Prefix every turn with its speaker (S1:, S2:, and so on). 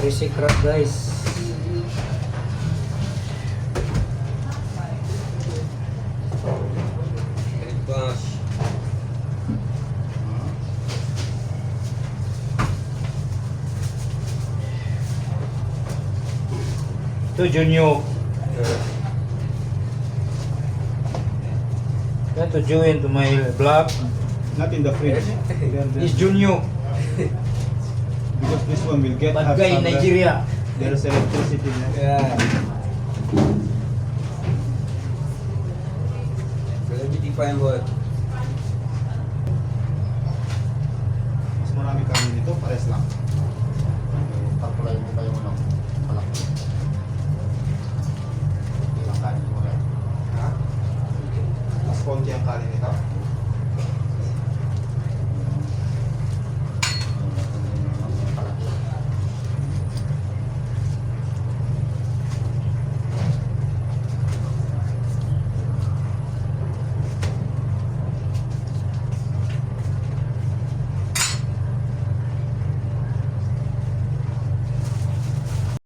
S1: Very secret guys.
S2: Headbash.
S1: Ito Junyo. Ito join to my vlog.
S3: Not in the fridge.
S1: Is Junyo.
S3: Because this one will get
S1: Bad
S3: hot
S1: guy in
S3: somewhere.
S1: Nigeria.
S3: There's electricity there.
S2: Yeah. Celebrity fine boy.
S3: Mas marami kami dito, pares lang.